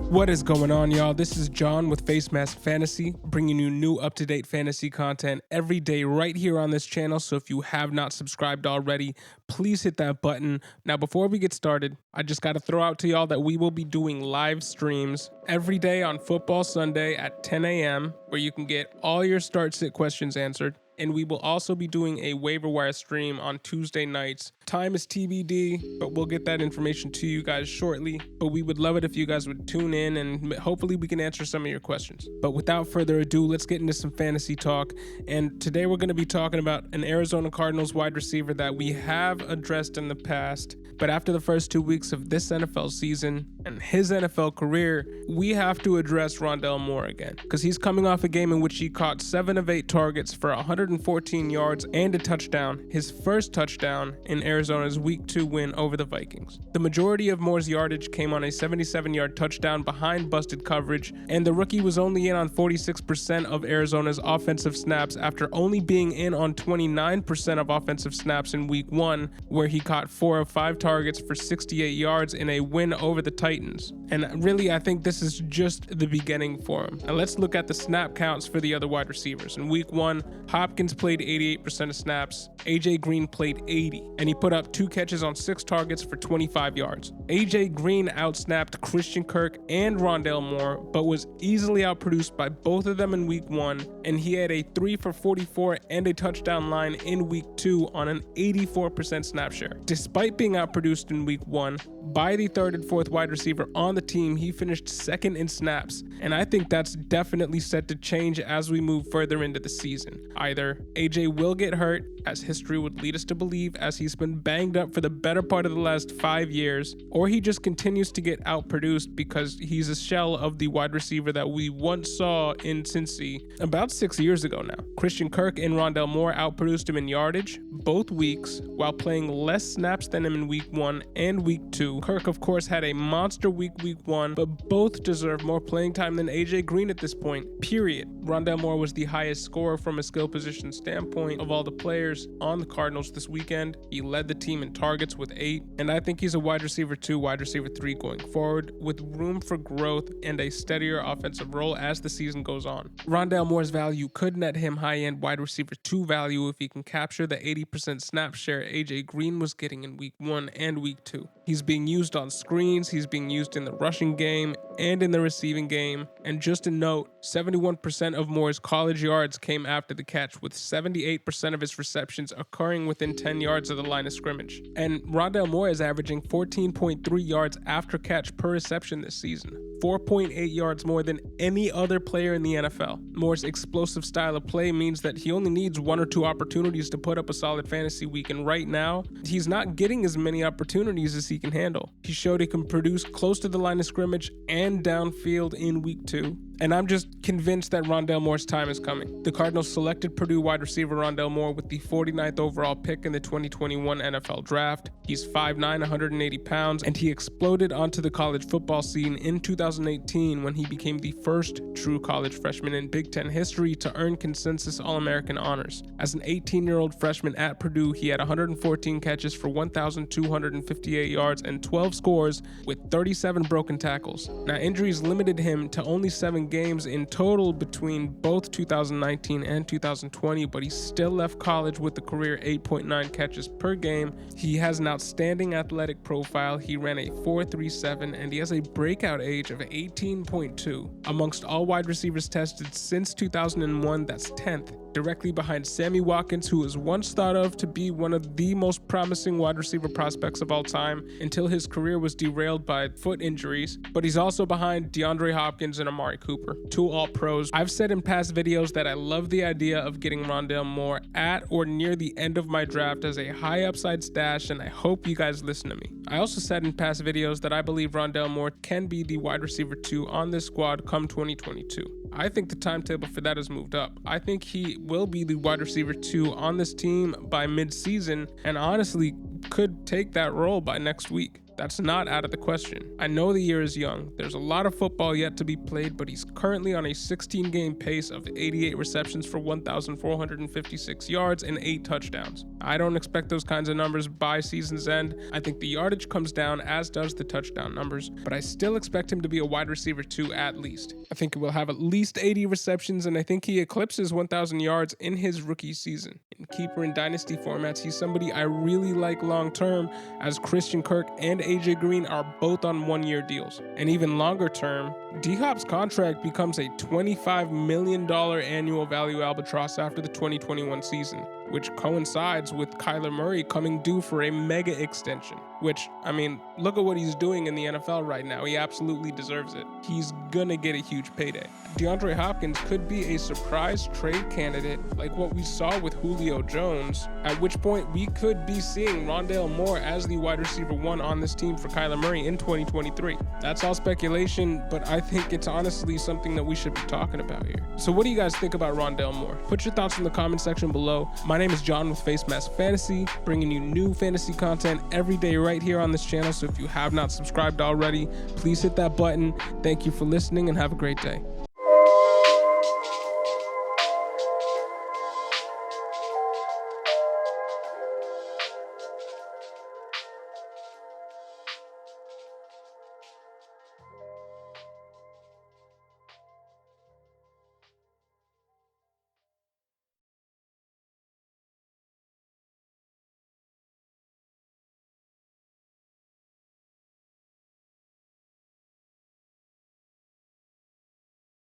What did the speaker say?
What is going on, y'all? This is John with Facemask Fantasy, bringing you new up-to-date fantasy content every day right here on this channel. So if you have not subscribed already, please hit that button. Now, before we get started, I just got to throw out to y'all that we will be doing live streams every day on Football Sunday at 10 a.m., where you can get all your start-sit questions answered. And we will also be doing a waiver wire stream on Tuesday nights. Time is TBD, but we'll get that information to you guys shortly. But we would love it if you guys would tune in and hopefully we can answer some of your questions. But without further ado, let's get into some fantasy talk. And today we're going to be talking about an Arizona Cardinals wide receiver that we have addressed in the past. But after the first 2 weeks of this NFL season and his NFL career, we have to address Rondale Moore again, because he's coming off a game in which he caught 7 of 8 targets for 114 yards and a touchdown, his first touchdown in Arizona's Week 2 win over the Vikings. The majority of Moore's yardage came on a 77-yard touchdown behind busted coverage, and the rookie was only in on 46% of Arizona's offensive snaps after only being in on 29% of offensive snaps in Week 1, where he caught 4 of 5 targets for 68 yards in a win over the Titans. And really, I think this is just the beginning for him. And let's look at the snap counts for the other wide receivers. In Week 1, Hopkins played 88% of snaps, AJ Green played 80, and he put up 2 catches on 6 targets for 25 yards. AJ Green outsnapped Christian Kirk and Rondale Moore, but was easily outproduced by both of them in Week 1, and he had a 3 for 44 and a touchdown line in Week 2 on an 84% snap share. Despite being outproduced in Week 1 by the 3rd and 4th wide receiver on the team, he finished 2nd in snaps, and I think that's definitely set to change as we move further into the season. Either AJ will get hurt, as history would lead us to believe, as he's been banged up for the better part of the last 5 years, or he just continues to get outproduced because he's a shell of the wide receiver that we once saw in Cincy about 6 years ago now. Christian Kirk and Rondale Moore outproduced him in yardage both weeks, while playing less snaps than him in Week 1 and Week 2. Kirk, of course, had a monster Week 1, but both deserve more playing time than AJ Green at this point, period. Rondale Moore was the highest scorer from a skill position standpoint of all the players on the Cardinals this weekend. He led the team in targets with 8, and I think he's a wide receiver 2, wide receiver 3 going forward, with room for growth and a steadier offensive role as the season goes on. Rondale Moore's value could net him high-end wide receiver 2 value if he can capture the 80% snap share AJ Green was getting in Week 1 and Week 2. He's being used on screens, he's being used in the rushing game and in the receiving game. And just a note, 71% of Moore's college yards came after the catch, with 78% of his receptions occurring within 10 yards of the line of scrimmage. And Rondale Moore is averaging 14.3 yards after catch per reception this season, 4.8 yards more than any other player in the NFL. Moore's explosive style of play means that he only needs 1 or 2 opportunities to put up a solid fantasy week, and right now, he's not getting as many opportunities as he can handle. He showed he can produce close to the line of scrimmage and downfield in Week 2. And I'm just convinced that Rondale Moore's time is coming. The Cardinals selected Purdue wide receiver Rondale Moore with the 49th overall pick in the 2021 NFL Draft. He's 5'9", 180 pounds, and he exploded onto the college football scene in 2018 when he became the first true college freshman in Big Ten history to earn consensus All-American honors. As an 18-year-old freshman at Purdue, he had 114 catches for 1,258 yards and 12 scores with 37 broken tackles. Now, injuries limited him to only 7 games in total between both 2019 and 2020, but he still left college with a career 8.9 catches per game. He has an outstanding athletic profile. He ran a 4.37 and he has a breakout age of 18.2. Amongst all wide receivers tested since 2001, that's 10th, directly behind Sammy Watkins, who was once thought of to be one of the most promising wide receiver prospects of all time until his career was derailed by foot injuries. But he's also behind DeAndre Hopkins and Amari Cooper, 2 All-Pros. I've said in past videos that I love the idea of getting Rondale Moore at or near the end of my draft as a high upside stash, and I hope you guys listen to me. I also said in past videos that I believe Rondale Moore can be the wide receiver 2 on this squad come 2022. I think the timetable for that has moved up. I think he will be the wide receiver 2 on this team by mid-season, and honestly could take that role by next week. That's not out of the question. I know the year is young. There's a lot of football yet to be played, but he's currently on a 16-game pace of 88 receptions for 1,456 yards and 8 touchdowns. I don't expect those kinds of numbers by season's end. I think the yardage comes down, as does the touchdown numbers, but I still expect him to be a wide receiver 2 at least. I think he will have at least 80 receptions, and I think he eclipses 1,000 yards in his rookie season. In keeper and dynasty formats, he's somebody I really like long-term, as Christian Kirk and AJ Green are both on one-year deals. And even longer term, D-Hop's contract becomes a $25 million annual value albatross after the 2021 season, which coincides with Kyler Murray coming due for a mega extension, which, I mean, look at what he's doing in the NFL right now. He absolutely deserves it. He's gonna get a huge payday. DeAndre Hopkins could be a surprise trade candidate like what we saw with Julio Jones, at which point we could be seeing Rondale Moore as the wide receiver 1 on this team for Kyler Murray in 2023. That's all speculation, but I think it's honestly something that we should be talking about here. So what do you guys think about Rondale Moore? Put your thoughts in the comment section below. My name is John with Facemask Fantasy, bringing you new fantasy content every day right here on this channel. So if you have not subscribed already, please hit that button. Thank you for listening and have a great day.